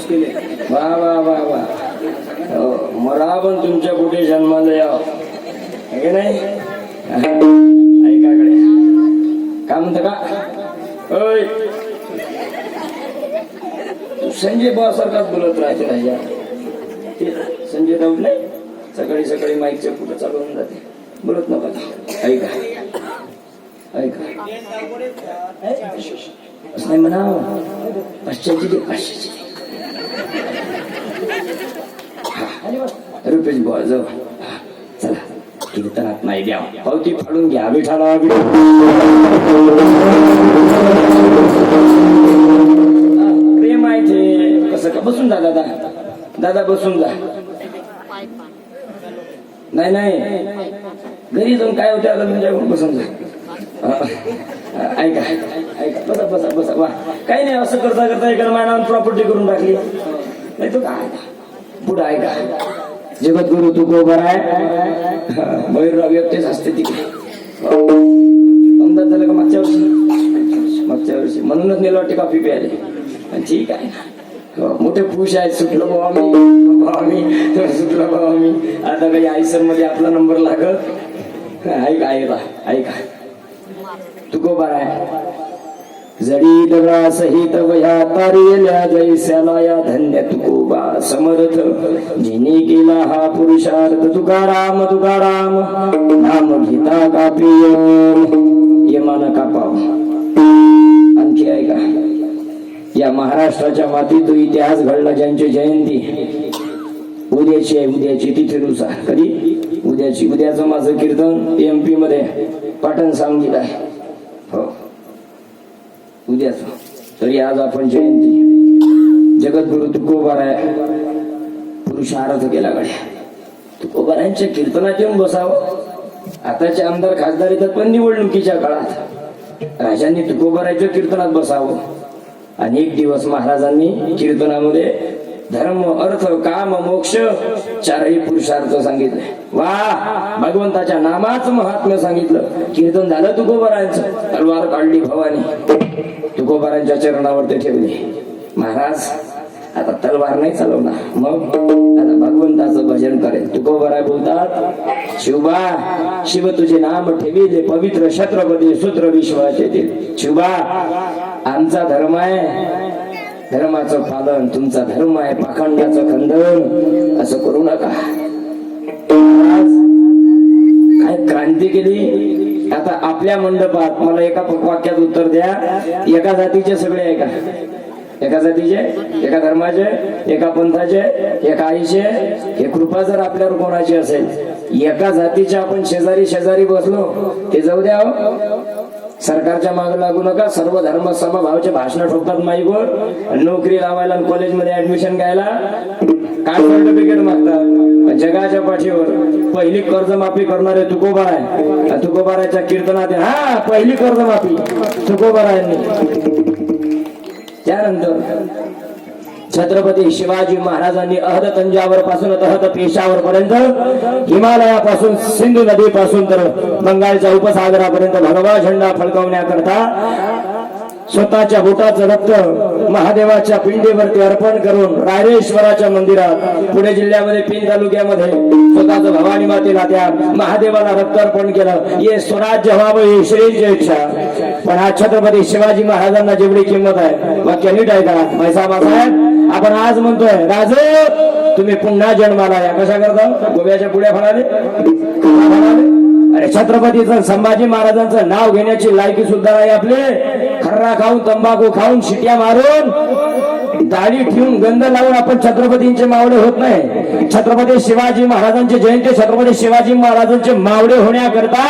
केले. वा वा वा वा. मला पण तुमच्या कुठे जन्माला यावं हे नाही. ऐकाकडे काय म्हणत का ओय संजय भाऊ सारखाच बोलत राहते राजा. संजय राऊत नाही सकाळी सकाळी माईकच्या पुढे चालवून जाते बोलत नका. ऐका ऐका असं नाही म्हणा. पाचशेची दे पाचशेची रुपेश भाऊ जाऊ. चला कीर्तनात नाही द्या पावती फाडून घ्या. विठाला प्रेम आहे ते. कसं का बसून जा दादा. दादा बसून जा. नाही नाही घरी जाऊन काय होते आता तुमच्याकडून बसून जा. ऐका ऐका बसा बसा बसा. वा काही नाही असं करता करता एका मानावर प्रॉपर्टी करून टाकली नाही तो काय. पुढे ऐका जगद्गुरु तुकोबर आहे. मयूरराव एकटेच असते तिकडे. अंदाज झालं का मागच्या वर्षी म्हणूनच नेलं वाटते कॉफी प्यायले. ठीक आहे मोठे खुश आहेत. सुटलो भाऊ आम्ही सुटलो भाऊ आम्ही. आता काही आयसर मध्ये आपला नंबर लागल. ऐका ऐका ऐका तुकोबार आहे. जडी दगडा सहित वया तारियल्या जैस्याला या धन्य तुकोबा समर्थ जिने केला हा पुरुषार्थ. तुकाराम तुकाराम नाम घेता कापिय यमान कापाव. आणखी ऐका या महाराष्ट्राच्या मातीत इतिहास घडला ज्यांची जयंती उद्याची आहे. उद्याची तिथीनुसार कधी उद्याची. उद्याचं माझं कीर्तन MP मध्ये पाटण सांगितलं आहे. हो उद्याच. तरी आज आपण जयंती जगद्गुरु तुकोबार आहे. पुरुषार्थ केला गड्या. तुकोबारांच्या कीर्तनात येऊन बसावं. आताचे आमदार खासदार येतात पण निवडणुकीच्या काळात राजांनी तुकोबाराच्या कीर्तनात बसावं. आणि एक दिवस महाराजांनी कीर्तनामध्ये धर्म अर्थ काम मोक्ष चारही पुरुषार्थ सांगितले. वा भगवंताच्या नामाचं महात्म्य सांगितलं. कीर्तन झालं तुकोबारांचं. तलवार काढली भवानी तुकोबारांच्या चरणावर ते ठेवली. महाराज आता तलवार नाही चालवणार. मग आता भगवंताचं भजन करेल. तुकोबारा बोलतात शिवबा शिव तुझे नाम ठेविले पवित्र छत्रपती सूत्र विश्वाचे ते. शिवबा आमचा धर्म आहे धर्माचं पालन. तुमचा धर्म आहे पाखंडाचं खंडन. असं करू नका. काय क्रांती केली. आता आपल्या मंडपात मला एका वाक्यात उत्तर द्या. एका जातीचे सगळे आहे का. एका जातीचे एका धर्माचे एका पंथाचे एका आईचे. हे कृपा जर आपल्यावर कोणाची असेल. एका जातीचे आपण शेजारी शेजारी बसलो ते जाऊ द्या. सरकारच्या मागे लागू नका. सर्व धर्म समभावचे भाषण ठोकतात माईकवर. नोकरी लावायला कॉलेजमध्ये ऍडमिशन घ्यायला काय सर्टिफिकेट मागतात. जगाच्या पाठीवर पहिली कर्जमाफी करणारे तुकोबार आहे. तुकोबाराच्या कीर्तनात हा पहिली कर्जमाफी तुकोबारांनी. त्यानंतर छत्रपती शिवाजी महाराजांनी अहद तंजावर पासून तहत पेशावर पर्यंत हिमालयापासून सिंधू नदी पासून तर बंगालच्या उपसागरापर्यंत भगवा झेंडा फडकवण्याकरता स्वतःच्या बोटाचं रक्त महादेवाच्या पिंडीवरती अर्पण करून रायरेश्वराच्या मंदिरात पुणे जिल्ह्यामध्ये पेन तालुक्यामध्ये स्वतःच भवानी मातेला त्या महादेवाला रक्त अर्पण केलं. हे स्वराज्य व्हावं ही श्रींची इच्छा. पण आज छत्रपती शिवाजी महाराजांना जेवढी किंमत आहे वाक्य नीट ऐका साहेब. आपण आज म्हणतोय राजे तुम्ही पुन्हा जन्माला या. कशा करता गोव्याच्या पुढ्या फळाले. अरे छत्रपतीचं संभाजी महाराजांचं नाव घेण्याची लायकी सुद्धा नाही आपले. खर्रा खाऊन तंबाखू खाऊन शिट्या मारून दाढी ठेवून गंध लावून आपण छत्रपतींचे मावळे होत नाही. छत्रपती शिवाजी महाराजांची जयंती छत्रपती शिवाजी महाराजांचे मावळे होण्याकरता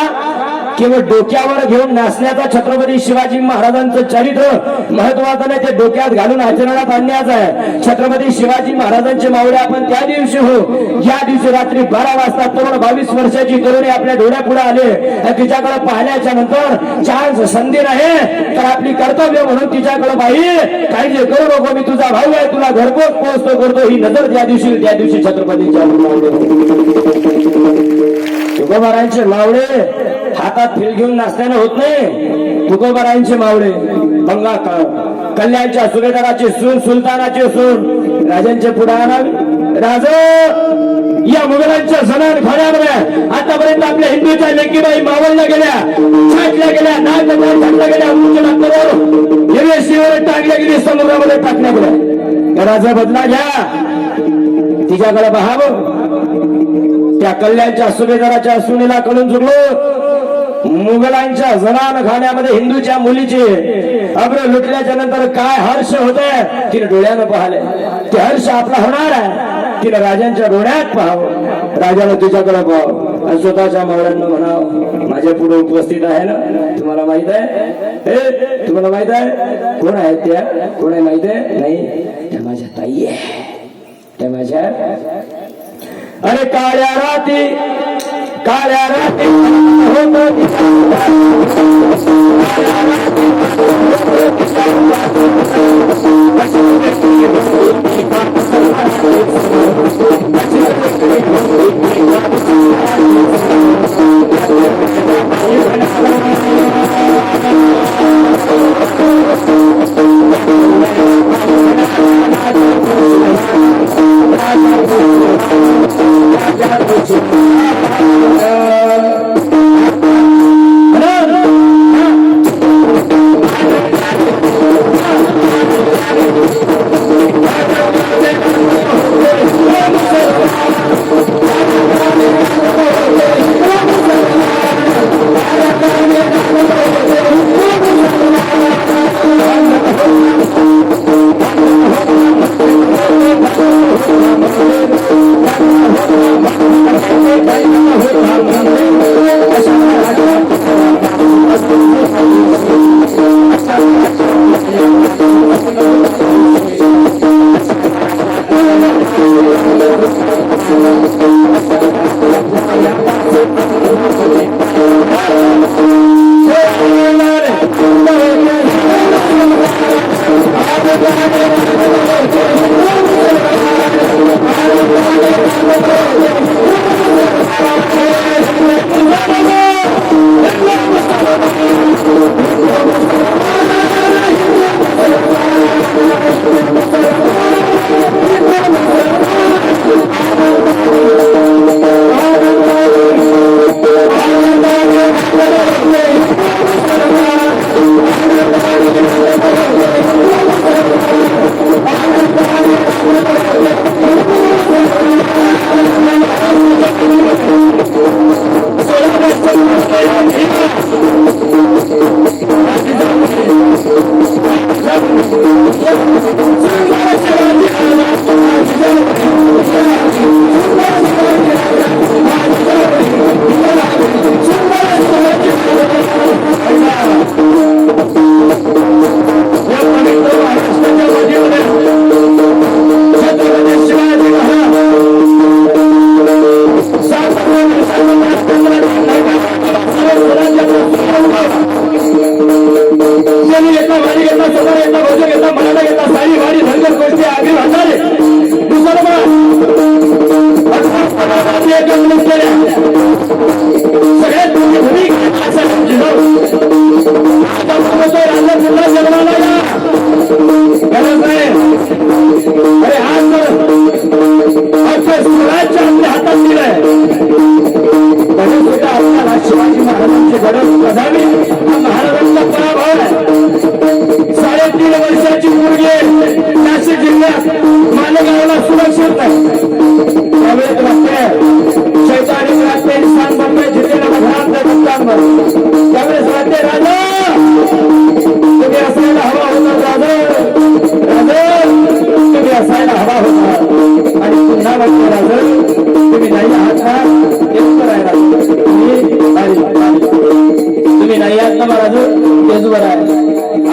केवळ डोक्यावर घेऊन नाचण्याचा छत्रपती शिवाजी महाराजांचं चरित्र महत्वाचं नाही. ते डोक्यात घालून आचरणात आणण्याचं आहे. छत्रपती शिवाजी महाराजांचे मावळे आपण त्या दिवशी हो या दिवशी रात्री 12 वाजता तरुण 22 वर्षाची तरुणी आपल्या डोळ्यापुढे आले. तिच्याकडे पाहण्याच्या नंतर चान्स संधी नाही तर आपली कर्तव्य म्हणून तिच्याकडे बाई काळजी करू नको मी तुझा भाऊ आहे तुला घरपोच पोहोचतो करतो ही नजर त्या दिवशी छत्रपतींच्या तुकोबारांचे मावळे हातात फिल घेऊन नाचताना होत नाही. तुकोबारांचे मावळे बंगा काळ कल्याणच्या सुभेदाराची सून सुलतानाची सून राजांच्या पुढे आणावी. राजा या मुघलांच्या सणान खाण्यामध्ये आतापर्यंत आपल्या हिंदूच्या लेकीबाई मावळल्या गेल्या, छाटल्या गेल्या, नाक छाटल्या गेल्या, हिरवे शिवर टाकल्या गेली, समुद्रामध्ये टाकल्या गेल्या. राजा बदला घ्या, तिच्याकडे पाहावं. त्या कल्याणच्या सुभेदाराच्या सुनेला कडून चुकलो. मुघलांच्या जनान खाण्यामध्ये हिंदूच्या मुलीचे अग्र लुटल्याच्या नंतर काय हर्ष होते तिने डोळ्यानं पाहिले. ते हर्ष आपला होणार आहे, तिने राजांच्या डोळ्यात पाहावं. राजाला तुझ्याकडे पाहावं आणि स्वतःच्या मावळ्यांना म्हणावं माझ्या पुढे उपस्थित आहे ना, तुम्हाला माहित आहे? तुम्हाला माहित आहे कोण आहेत त्या? कोण आहे माहित आहे? नाही, त्या माझ्या ताई आहे, त्या माझ्या. अरे काळ्या राती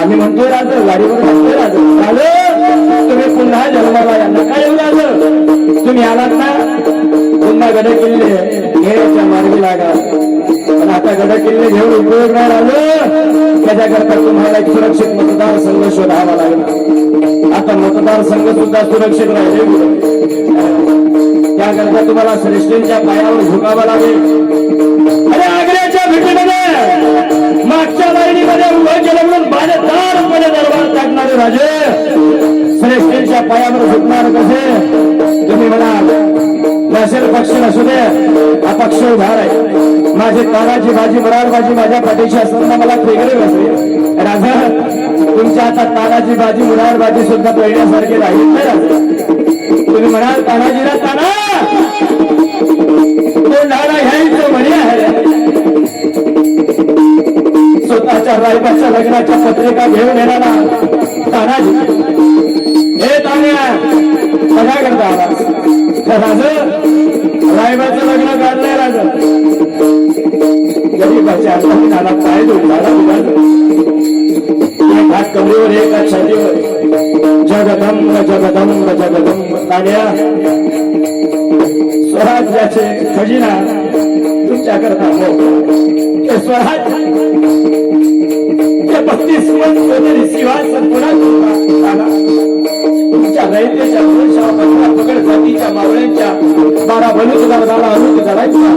आम्ही म्हणतोय राजा गाडीवर म्हणतोय राजा तुम्ही पुन्हा जन्माला या नका येऊ राजा. तुम्ही आलात ना पुन्हा गड किल्ले घेण्याच्या मार्गी लागा. पण आता गड किल्ले घेऊन उपयोग नाही राजा. त्याच्याकरता तुम्हाला एक सुरक्षित मतदारसंघ शोधावा लागला. आता मतदारसंघ सुद्धा सुरक्षित राहिले. त्याकरता तुम्हाला श्रेष्ठींच्या पायावर झुकावं लागेल. अरे आग्र्याच्या भेटीमध्ये मागच्या लाईनीमध्ये उभं केलं म्हणून बाणेदारपणे दरबार टाकणारे राजे घोड्यावर झुकणार कसे तुम्ही म्हणाल नसेल पक्ष नसू दे हा पक्ष उधार आहे माझी तानाची बाजी मुरारबाजी माझ्या पाठीशी असताना मला वेगळे बसले राजा तुमच्या आता तानाची बाजी मुरारबाजी सुद्धा पहिल्यासारखे राहील नाही राजा तुम्ही म्हणाल तानाजीला ताना तो नाना घ्यायचं म्हणे आहे स्वतःच्या रायबाच्या लग्नाच्या पत्रिका घेऊन येणारा तानाजी हे तान्या बघा करता आवाज राज रायबाचं लग्न काढलंय राज गरीबाच्या नाला पाय दुखला एक हात कमरेवर एक हात छातीवर जगदंब जगदंब जगदंब तान्या स्वराज्याचे खजिना तुमच्या करता हे स्वराज ते 32 मन सोनेरी सिंहासन पुन्हा तुमच्या दैत्याच्या पुरुषा पकड जातीच्या मावळ्यांच्या 12 बलूत गर्दाला अनुत करायचा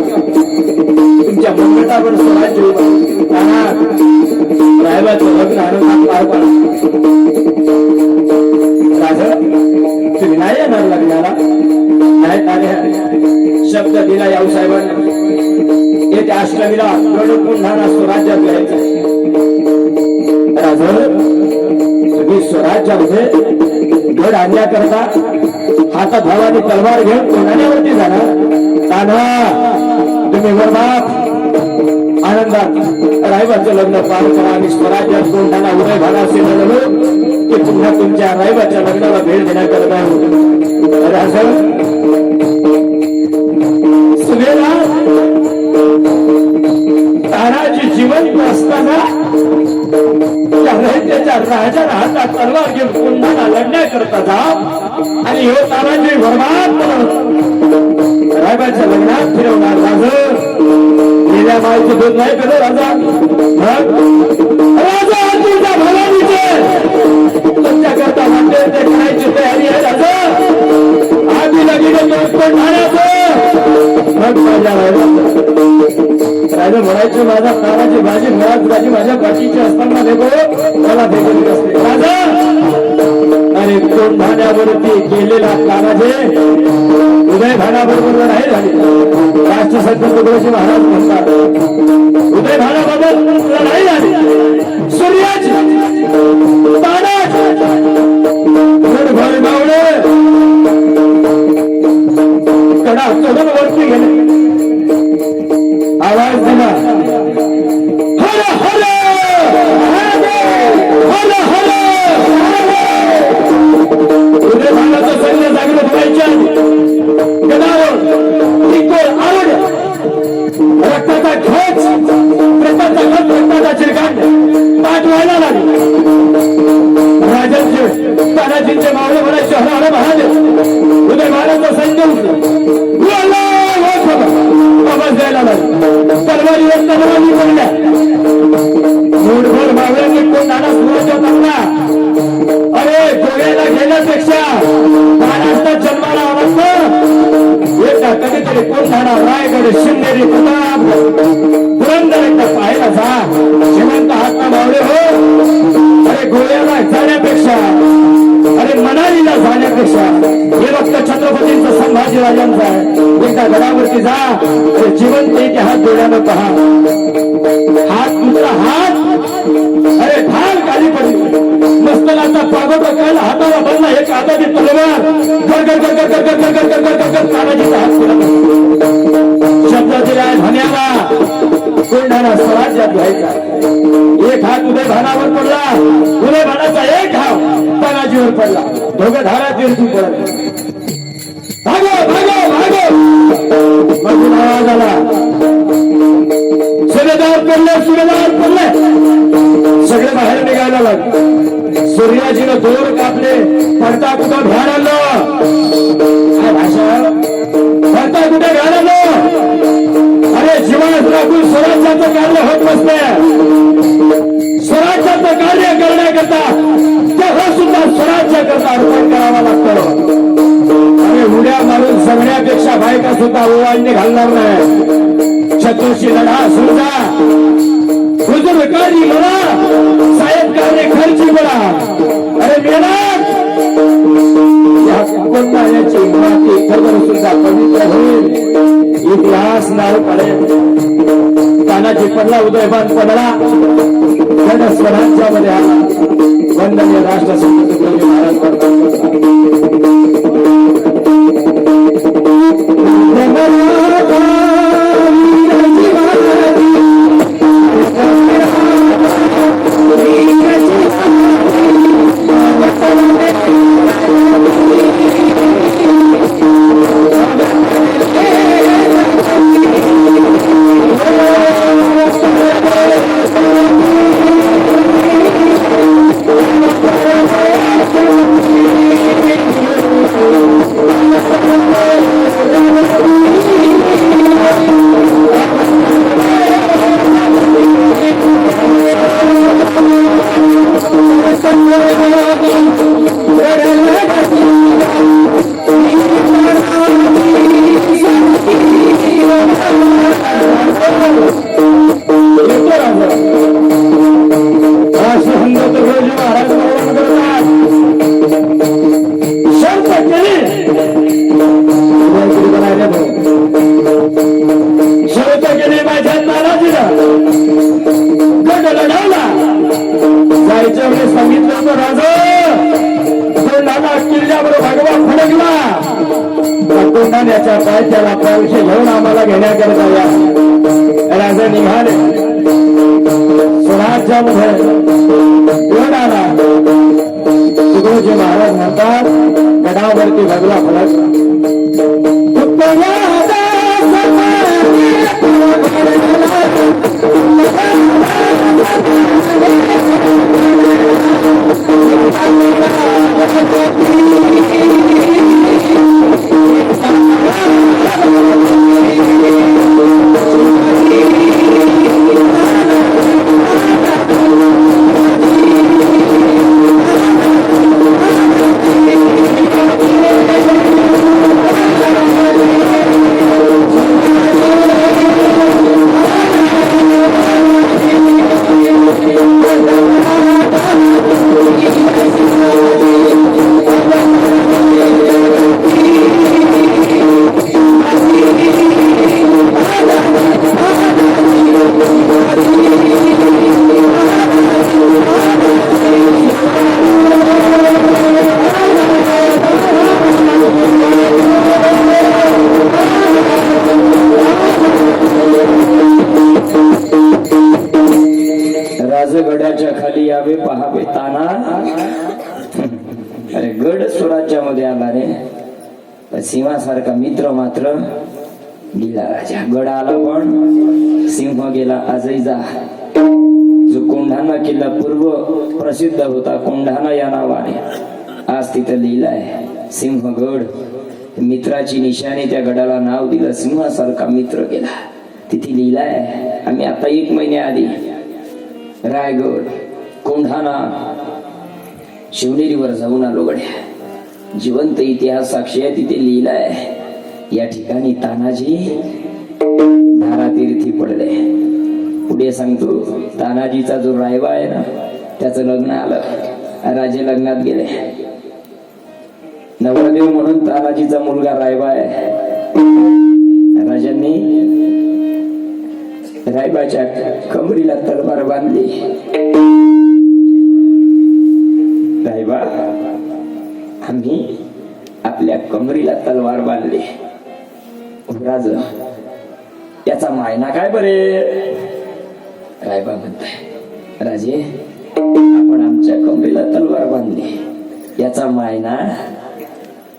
तुमच्या मंगटावर स्वराज्य रायबाचं लग्न आनंदात पार पडा राजा तुम्ही नाही येणार लग्नाला नाही तारे शब्द दिला याऊ साहेबांना येत्या अष्टमीला गड पुन्हा स्वराज्यात घ्यायचं राजा तुम्ही स्वराज्यामध्ये गड आणण्याकरता हातात भावाने तलवार घेऊन कोणावरती जाणार ताना तुम्ही वरबाप आनंदात रायबाचं लग्न पार करा आणि स्वराज्यात कोणाला उदय भाला असेल की पुन्हा तुमच्या रायबाच्या लग्नाला भेट देण्याकरता राजा सुनेला तानाजी जिवंत असताना त्याच्या राजाला हातात तलवार घेऊन पुन्हा लढण्याकरता जा आणि हे तानाजी बरबाद रायबाच्या लग्नात फिरवणार राजा गेल्या माईचे दूध नाही करत राजा राजा तुमच्या भलानीचे तुमच्याकरता म्हणते ते करायची तयारी आहे राजा आधी लगेच पण मग माझ्या राजा म्हणायचे माझा तानाची भाजी मुळात भाजी माझ्या पाठीची असताना देखो मला फेकली असते राजा आणि कोण भाण्यावरती गेलेला तानाजे उदय भाण्याबरोबर नाही झाले राष्ट्रसंत तुकडोजी महाराज म्हणतात उदय भाण्याबरोबर नाही झाले सूर्याची तानाजी भर मावळे कडा चढून वरती गेले आवाज दिला हर हर हर हर उदय भागाचं सैन्य जागृत व्हायच्या गदावर तिकोर आवड रक्ताचा खेच रक्ताचा खत रक्ताचा चिरकांड पाठ व्हायला लागले राजांचे तानाजींचे मावळे म्हणायचे हर हर महादेव उदय भागाचं सैन्य उठलं आवाज द्यायला लागला तलवारीवर तलवारी पडल्या मूठभर मावळ्यांनी कोण नाना सुराज्य टाकला अरे गोव्याला गेल्यापेक्षा महाराष्ट्रात जन्माला आवडतं एकदा कधीतरी कोण नाना रायगड शिंदेरी प्रताप पुरंदर एकदा पाहायला जा जिवंत हातला मावळे हो अरे गोव्याला जाण्यापेक्षा अरे मनालीला जाण्यापेक्षा हे फक्त छत्रपतींचं संभाजीराजांचं आहे एकदा गडावरती जा अरे जिवंत इतिहास डोळ्यानं पहा हात तुमचा हात अरे ठाल खाली पडली मस्तकाचा पागोटा काढला हाताला बनला एक हाताची तलवार गरगर गरगर गरगर गरगर गरगर गरगर तानाजीचा हात केला शब्द दिलाय धन्याला कोंढाणा स्वराज्यात घ्यायचा एक हात उदय भानावर पडला उदय भानाचा एक हात तानाजीवर पडला दोघं धारात विरतून पडले भागो भागो भागो मधून आवाज आला सुभेदार पडले सगळे बाहेर निघायला लागले सूर्याजीनं दोर कापले पडता कुठं घ्यायला आणलं काय भाषा पडता कुठे घ्यायला आणलं अरे जीवनात राखून स्वराज्याचं कार्य होत नसते स्वराज्याचं कार्य करण्याकरता तेव्हा सुद्धा स्वराज्याकरता अर्पण करावा लागतं अरे उड्या मारून जगण्यापेक्षा बायका सुद्धा ओवाळणी घालणार नाही शत्रूशी लढा सुरजा बुजुर्गकारी लढा साहेब कार्य खर्ची बळा अरे मेला तानाजी पडला उदयमान पडला गड स्वराज्यामध्ये आला वंदनीय राष्ट्रसंत तुकडोजी महाराज कोंढाण्याच्या पायथ्याला पैसे घेऊन आम्हाला घेण्याकरता या राजा निघाले स्वराज्यामध्ये गड आला तुकडोजी महाराज म्हणतात गडावरती भगला फलक गडाच्या खाली यावे पहावे ताना अरे गड स्वराज्यामध्ये आला रे सिंहासारखा मित्र मात्र गेला राजा गड आला पण सिंह गेला आजही जा जो कोंढाणा किल्ला पूर्व प्रसिद्ध होता कोंढाणा या नावाने आज तिथं लिहिलाय सिंहगड मित्राची निशाणी त्या गडाला नाव दिलं सिंहासारखा मित्र गेला तिथे लिहिलाय आम्ही आता 1 महिन्याआधी रायगड कोंढाणा शिवनेरीवर जाऊन आलो गड्या जिवंत इतिहास साक्षी आहे तिथे लिहिलाय या ठिकाणी तानाजी धारातीर्थी पडले पुढे सांगतो तानाजीचा जो रायबा आहे ना त्याचं लग्न आलं राजे लग्नात गेले नवरदेव म्हणून तानाजीचा मुलगा रायबा आहे राजांनी रायबाच्या कमरीला तलवार बांधली रायबा आम्ही आपल्या कमरीला तलवार बांधली राज याचा मायना काय बरे रायबा म्हणताय राजे आपण आमच्या कमरीला तलवार बांधली याचा मायना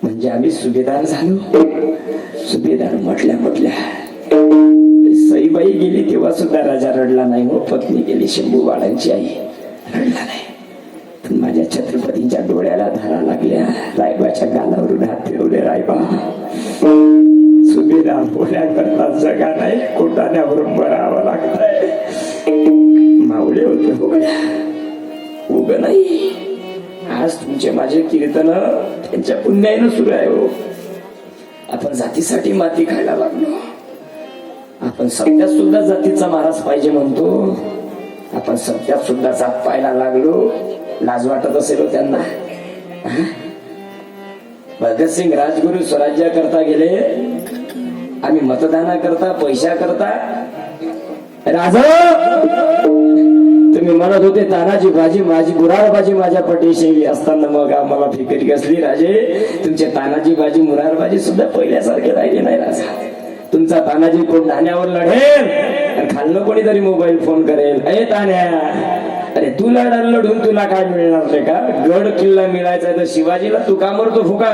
म्हणजे आम्ही सुभेदार झालो सुभेदार म्हटल्या सईबाई गेली तेव्हा सुद्धा राजा रडला नाही हो पत्नी गेली शंभू बाळांची आई रडला नाही पण माझ्या छत्रपतींच्या डोळ्याला धारा लागल्या रायबाच्या गालावरून हात फिरवले रायबा सुभेदार होण्याकरता जगा नाही कोटाण्यावरून बरावं लागतंय मावळे होते हो उग नाही आज तुमचे माझे कीर्तन त्यांच्या पुण्याईनं सुरू आहे हो आपण जातीसाठी माती खायला लागलो आपण सत्यात सुद्धा जातीचा महाराज पाहिजे म्हणतो आपण सत्यात सुद्धा जात पाहायला लागलो लाज वाटत असेल त्यांना भगतसिंग राजगुरु स्वराज्या करता गेले आम्ही मतदाना करता पैशा करता राजा तुम्ही म्हणत होते तानाजी बाजी माझी मुरारबाजी माझ्या पटेशेवी असताना मग आम्हाला फिकिर कसली राजे तुमचे तानाजी बाजी मुरारबाजी सुद्धा पहिल्यासारखे राहिले नाही राजा तुमचा तानाजी कोण धान्यावर लढेल आणि खाल्लं कोणीतरी मोबाईल फोन करेल अरे तान्या अरे तू लढून तुला काय मिळणार रे का गड किल्ला मिळायचा तर शिवाजीला तू का मरतो फुका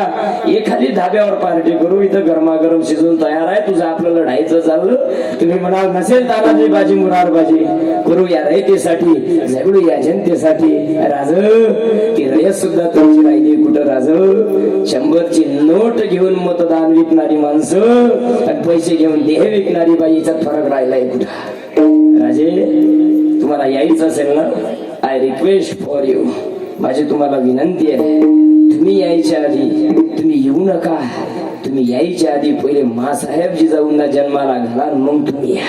एखादी धाब्यावर पार्टी करू इथं गरमागरम शिजून तयार आहे तुझं आपलं लढायचं चाललं तुम्ही म्हणाल नसेल तानाजी बाजी मुरारबाजी करू या रयतेसाठी झगडू या जनतेसाठी राज ती रयत सुद्धा तुमची राहिली कुठं राज 100ची नोट घेऊन मतदान विकणारी माणसं आणि पैसे घेऊन देह विकणारी बाई याच्यात फरक राहिलाय कुठं राजे तुम्हाला यायचं असेल ना आय रिक्वेस्ट फॉर यू माझी तुम्हाला विनंती आहे तुम्ही यायच्या आधी तुम्ही येऊ नका तुम्ही यायच्या आधी पहिले मासाहेब जिजाऊंना जन्माला घाला मग तुम्ही या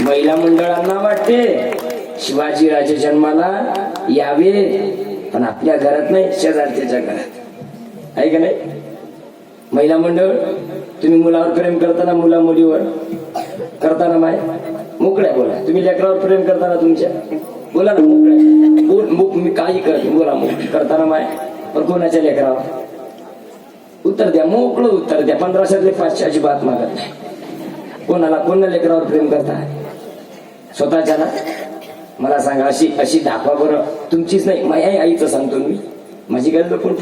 महिला मंडळांना वाटते शिवाजी राजे जन्माला यावे पण आपल्या घरात नाही शेजारच्या घरात आहे का नाही महिला मंडळ तुम्ही मुलावर प्रेम करताना मुला मुलीवर करताना माय मोकळ्या बोला तुम्ही लेकरावर प्रेम करताना तुमच्या बोला ना मोकळ्या मी काही करते बोला मोकळी करताना माय पण कोणाच्या लेकरावर उत्तर द्या मोकळं उत्तर द्या 1500तले 500 अजिबात मागत नाही कोणा लेकरावर प्रेम करता स्वतःच्या ना मला सांगा अशी दाखवा बरं तुमचीच नाही माझ्या आईचं सांगतो मी माझी काय कोण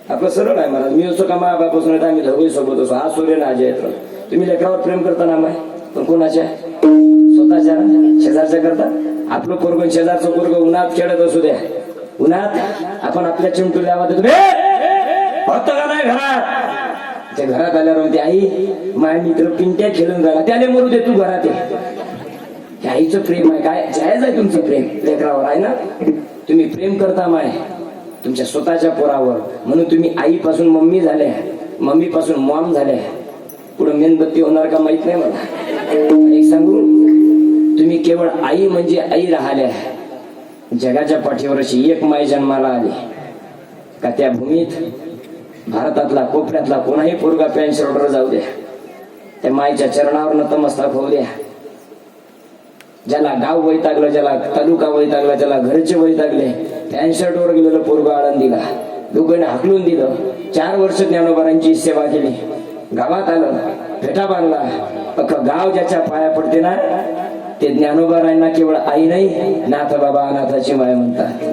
आपलं सरळ आहे मला मी असो का बापासून आम्ही धगोई सोबत असो हा सूर्य ना अजय तुम्ही लेकरावर प्रेम करताना माय पण कोणाच्या स्वतःच्या शेजारच्या करता आपलं पोरग शेजारचं पोरग उन्हात खेळत असू द्या उन्हात आपण आपल्या चिमटुल्या आवाज होतं का नाही घरात त्या घरात आल्यावर म्हणते आई माय मित्र पिंट्या खेळून झाला त्याने मरू दे तू घरात ये आईचं प्रेम आहे काय जायच आहे तुमचं प्रेम लेकरावर आहे ना तुम्ही प्रेम करता माय तुमच्या स्वतःच्या पोरावर म्हणून तुम्ही आईपासून मम्मी झाल्या मम्मी पासून मॉम झाल्या पुढे मेणबत्ती होणार का माहित नाही मला एक सांगू तुम्ही केवळ आई म्हणजे आई राहिल्या जगाच्या पाठीवर अशी एक माय जन्माला आली का त्या भूमीत भारतातला कोपऱ्यातला कोणाही पोरगा पॅन्ट शर्टवर जाऊ द्या त्या मायच्या चरणावर नतमस्तक होऊ द्या ज्याला गाव वैतागलं ज्याला तालुका वैतागला ज्याला घरचे वैतागले पॅन्ट शर्टवर गेलेलं पोरगा आळंदीला दोघांनी हाकलून दिलं 4 वर्ष ज्ञानोबारांची सेवा केली गावात आलं फेटा बांधला अख्खं गाव ज्याच्या पाया पडते ना ते ज्ञानोबारांना केवळ आई नाही नाथ बाबा अनाथाची माय म्हणतात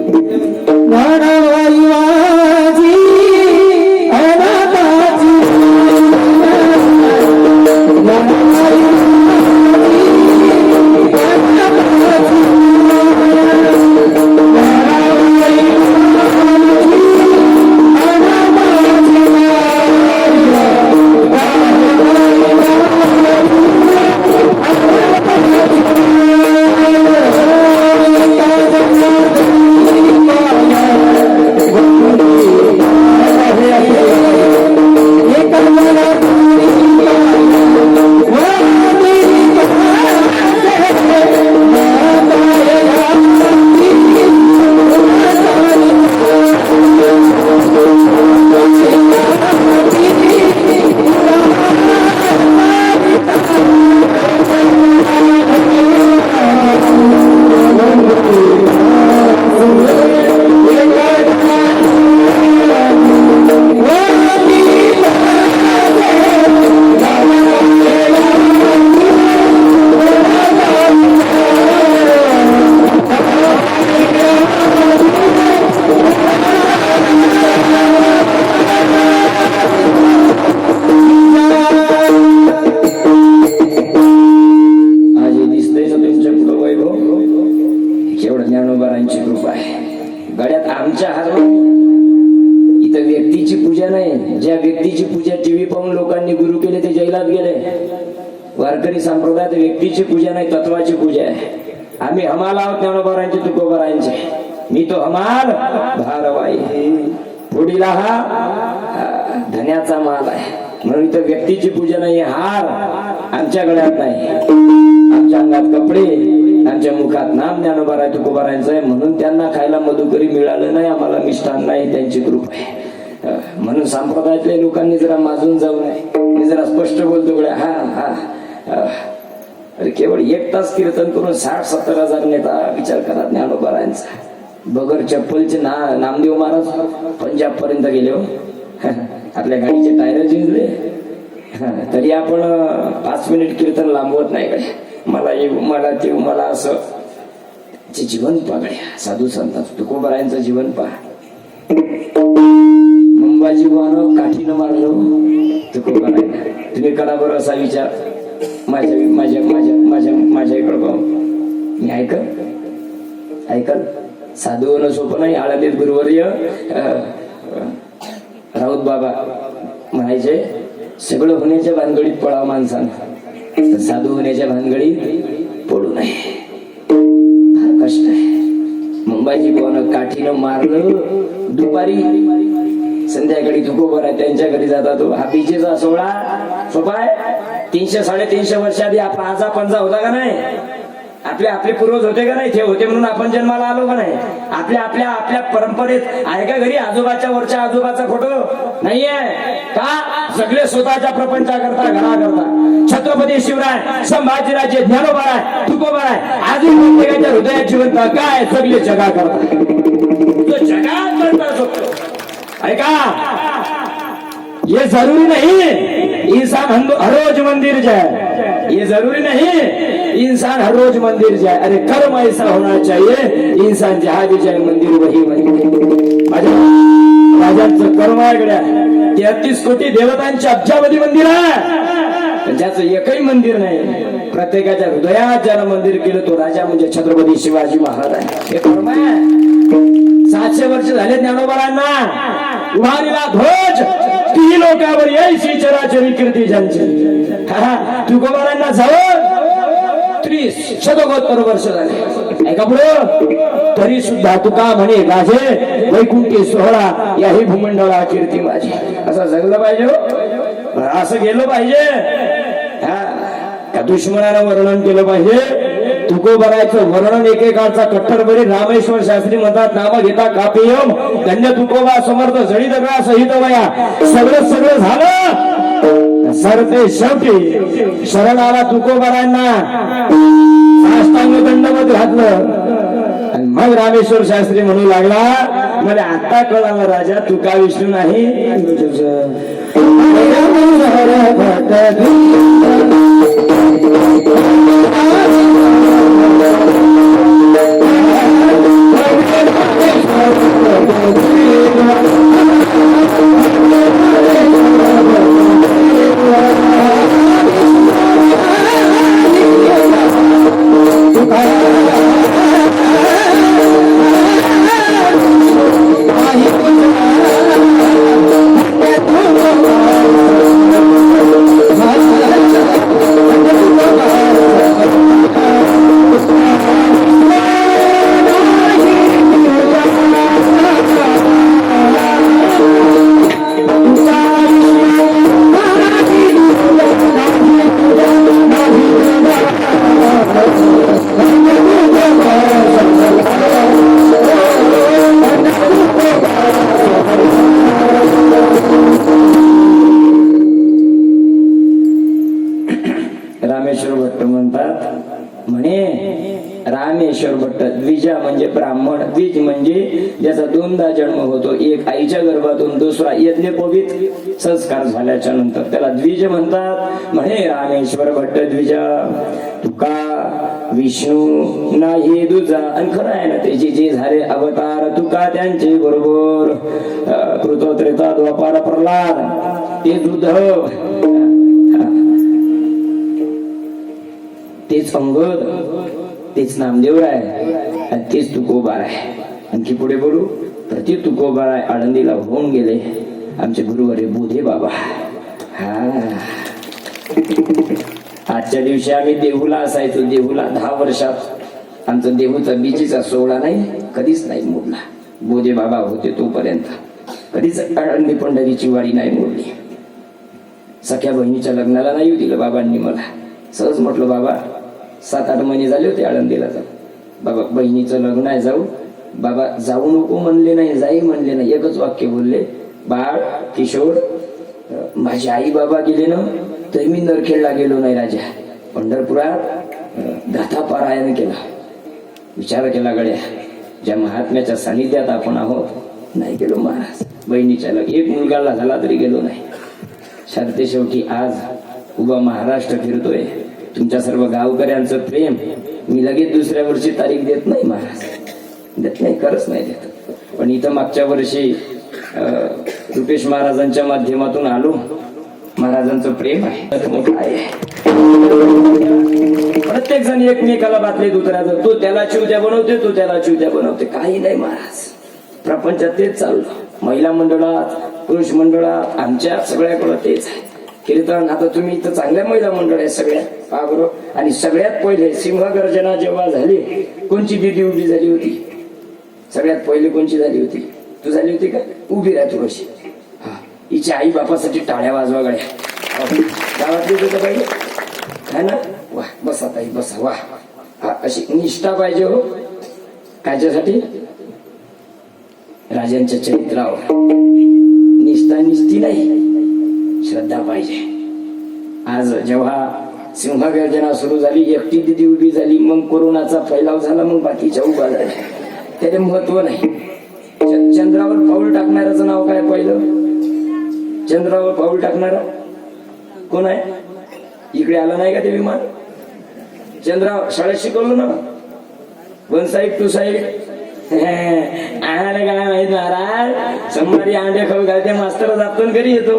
ज्ञानोबारांची कृपा आहे गड्यात आमच्या हात इथं व्यक्तीची पूजा नाही ज्या व्यक्तीची पूजा टीव्ही पाहून लोकांनी गुरु केले ते जैलात गेले वारकरी संप्रदायात व्यक्तीची पूजा नाही तत्वाची पूजा आहे आम्ही हमाल आहोत ज्ञानोबारांचे तुकोबारांचे मी तो हमाल भारवाई पुढील हा धन्याचा माल आहे म्हणून इथं व्यक्तीची पूजा नाही हार आमच्या गळ्यात नाही आमच्या अंगात कपडे आमच्या मुखात नाम ज्ञानोबाराय तुकोबारायचं आहे म्हणून त्यांना खायला मधुकरी मिळालं नाही आम्हाला मिष्टान नाही त्यांची कृपा आहे म्हणून संप्रदायातल्या लोकांनी जरा माजून जाऊ नये मी जरा स्पष्ट बोलतो हा हा अरे केवळ 1 तास कीर्तन करून 60-70 हजार नेता. विचार करा ज्ञानोबारायांचा. बगर चप्पलचे नामदेव महाराज पंजाब पर्यंत गेले हो. आपल्या गाडीचे टायर जिंकले. तरी आपण 5 मिनिट कीर्तन लांबवत नाही कडे. मला येऊ मला ते मला असं. ते जीवन पागड्या साधू संतांचं तुकोबारायांचं जीवन पहा. मुंबाजी बुवानं काठीनं मारलं तुकोबारायला. तुम्ही करा बरं असा विचार. माझ्या इकडं पाहून मी ऐकल साधू होणं सोपं नाही. आळंदीत गुरुवर्य राऊत बाबा म्हणायचे सगळं होण्याच्या भानगडीत पळावं माणसानं, साधू होण्याच्या भानगडीत पडू नये. फार कष्ट आहे. मुंबाजी बुवानं काठीनं मारलं. दुपारी संध्याकाळी तुकोबर आहे त्यांच्या घरी जाता. तो हा बीजेचा सोहळा सोपा आहे. 300-350 वर्ष आधी आपला आजा पंजा होता का नाही? आपले पूर्वज होते का नाही? ते होते म्हणून आपण जन्माला आलो का नाही? आपल्या परंपरेत आहे का घरी आजोबाच्या वरच्या आजोबाचा फोटो नाहीये का? सगळे स्वतःच्या प्रपंचाकरता घराकरता. छत्रपती शिवराय, संभाजीराजे, ज्ञानोबाराय, तुकोबाराय अजून प्रत्येकाच्या हृदयात जिवंत काय सगळे जगा करता. जगात करता ऐका. ये जरूरी नहीं इंसान हर रोज मंदिर जाए. ये जरूरी नहीं इंसान हर रोज मंदिर जाए. अरे कर्म ऐसा होना चाहिए इंसान जहां भी जाए मंदिर वही मंदिर. माझ्या राजांचं कर्म आहे गड्या. 33 कोटी देवतांच्या अब्जावधी मंदिर आहे. ज्याचं एकही मंदिर नाही. प्रत्येकाच्या हृदयात ज्यानं मंदिर केलं तो राजा म्हणजे छत्रपती शिवाजी महाराज आहे. हे कर्म आहे. 700 वर्ष झाले ज्ञानोबारांना. उभारीला ध्वज ती लोकांवर यायची चराचरी कीर्ती ज्यांची. तुकोबारांना जाऊन 30 वर्ष झाले. ऐका पुढं. तरी सुद्धा तुका म्हणे गाजे वैकुंठी सोहळा याही भूमंडळा कीर्ती माझी. असं जगलं पाहिजे हो. असं गेलं पाहिजे. का दुश्मनानं वर्णन केलं पाहिजे. तुकोबारायचं वर्णन एकेकाळचा कट्टरबरी रामेश्वर शास्त्री म्हणतात नाम घेता कापेयम धन्य तुकोबा समर्थ जळी दगडा सहित वया. सगळं झालं. सरते शेवटी शरण आला तुकोबारांना. साष्टांग दंडवत घातलं. आणि मग रामेश्वर शास्त्री म्हणू लागला मला आता कळालं राजा तुका विष्णू नाही. रामेश्वर भट्ट म्हणतात म्हणे रामेश्वर भट्ट द्विजा म्हणजे ब्राह्मण. द्विज म्हणजे ज्याचा 2दा जन्म होतो. एक आईच्या गर्भातून दुसरा यज्ञोपवीत संस्कार झाल्याच्या नंतर त्याला द्विज म्हणतात. म्हणे रामेश्वर भट्ट द्विजा तुका विष्णू नाही दुजा. आणि खरं आहे ना त्याचे जे झाले अवतार तुका त्यांचे बरोबर कृतो त्रेता द्वापार प्रल्हाद ते उद्धव तेच अंगद तेच नामदेवराय आणि तेच तुकोबार आहे. आणखी पुढे बोलू. प्रति तुकोबार आहे आळंदीला होऊन गेले आमचे गुरुवारी बोधे बाबा. आजच्या दिवशी आम्ही देहूला असायचो. देहूला 10 वर्षात आमचा देहूचा बीजीचा सोहळा नाही कधीच नाही मोडला. बोधे बाबा होते तोपर्यंत कधीच आळंदी पंढरीची वारी नाही मोडली. सख्या बहिणीच्या लग्नाला नाही दिलं बाबांनी मला. सहज म्हटलं बाबा 7-8 महिने झाले होते आळंदीला जाऊ. बाबा बहिणीचं लग्न आहे जाऊ. बाबा जाऊ नको म्हणले नाही जाई म्हणले नाही. एकच वाक्य बोलले बाळ किशोर माझी आई बाबा गेले ना तरी मी नरखेडला गेलो नाही राजा. पंढरपुरात गाथा पारायण केला. विचार केला गड्या, ज्या महात्म्याच्या सानिध्यात आपण आहोत, नाही गेलो महाराज. बहिणीच्या एक मुलगा झाला तरी गेलो नाही. शांती शेवटी आज उभा महाराष्ट्र फिरतोय. तुमच्या सर्व गावकऱ्यांचं प्रेम मी लगेच दुसऱ्या वर्षी तारीख देत नाही महाराज, देत नाही, खरंच नाही देत. पण इथं मागच्या वर्षी रुपेश महाराजांच्या माध्यमातून आलो. महाराजांचं प्रेम आहे मोठं आहे. प्रत्येक जण एकमेकाला बातले दुसऱ्याचं, तो त्याला चिवत्या बनवते, तो त्याला चिवत्या बनवते. काही नाही महाराज, प्रपंचात तेच चाललं. महिला मंडळात, पुरुष मंडळात, आमच्या सगळ्याकडं तेच आहे. कीर्तन आता तुम्ही इथं चांगल्या महिला मंडळ आहे सगळ्या, पहा बरोबर. आणि सगळ्यात पहिले सिंहगर्जना जेव्हा झाली, कोणची दिदी उभी झाली होती? सगळ्यात पहिले कोणची झाली होती? तू झाली होती का? उभी राह थोडीशी. हा, हिच्या आई बापासाठी टाळ्या वाजवा गड्या. गावातली होतं पाहिजे है ना? वा, बसा ताई बसा. वा, हा, अशी निष्ठा पाहिजे हो. कायच्यासाठी? राजांच्या चरित्रावर निष्ठा निष्ठी नाही, श्रद्धा पाहिजे. आज जेव्हा सिंहगर्जना सुरू झाली, एकटी दिदी उभी झाली, मग कोरोनाचा फैलाव झाला, मग बाकीच्या उभा झाल्या. त्याचे महत्व नाही. चंद्रावर पाऊल टाकणाऱ्याचं नाव काय पहिलं? चंद्रावर पाऊल टाकणारा कोण आहे? इकडे आला नाही का ते विमान? चंद्रावर शाळेत शिकवलं ना, 1 साईड 2 साईड. आणायला काय माहित महाराज, सोमवारी अंडे खाऊ घालते, मास्तर जातो घरी येतो.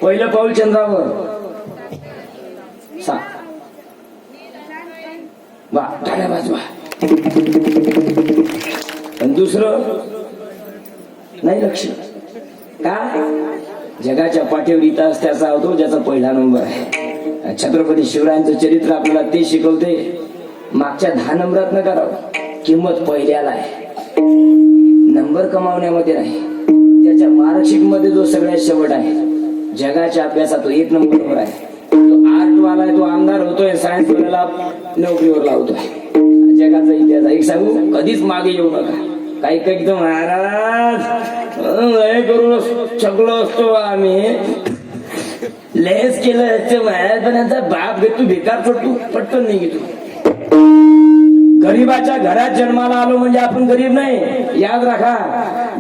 पहिलं पाऊल चंद्रावर. वा, टाळ्या वाजवा. पण दुसरं नाही लक्ष का? जगाच्या पाठीवर इतिहास त्याचा होतो ज्याचा पहिला नंबर आहे. छत्रपती शिवरायांचं चरित्र आपल्याला ते शिकवते. मागच्या 10 नंबरात न करावं, किंमत पहिल्याला आहे. नंबर कमावण्यामध्ये नाही, त्याच्या मार्कशीट मध्ये जो सगळ्यात शेवट आहे. जगाच्या अभ्यासात तो 1 नंबरवर आहे. तो आर्ट वाला आहे, तो आमदार होतोय, सायन्स वाल्याला नोकरीवर लावतोय. जगाचा इतिहास एक सांगू, कधीच मागे येऊ नका. काही काही एकदम महाराज लय करून शकलो असतो आम्ही, लेस केलं असतं महाराज, पण यांचा बाप घेतो तू बेकार पडतो, पटकन नाही घेतो. गरीबाच्या घरात जन्माला आलो म्हणजे आपण गरीब नाही, याद राखा.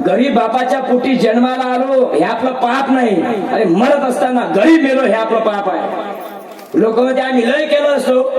गरीब बापाच्या पोटी जन्माला आलो हे आपलं पाप नाही. अरे मरत असताना गरीब मेलो हे आपलं पाप आहे. लोक म्हणजे आम्ही लय केलं असतो.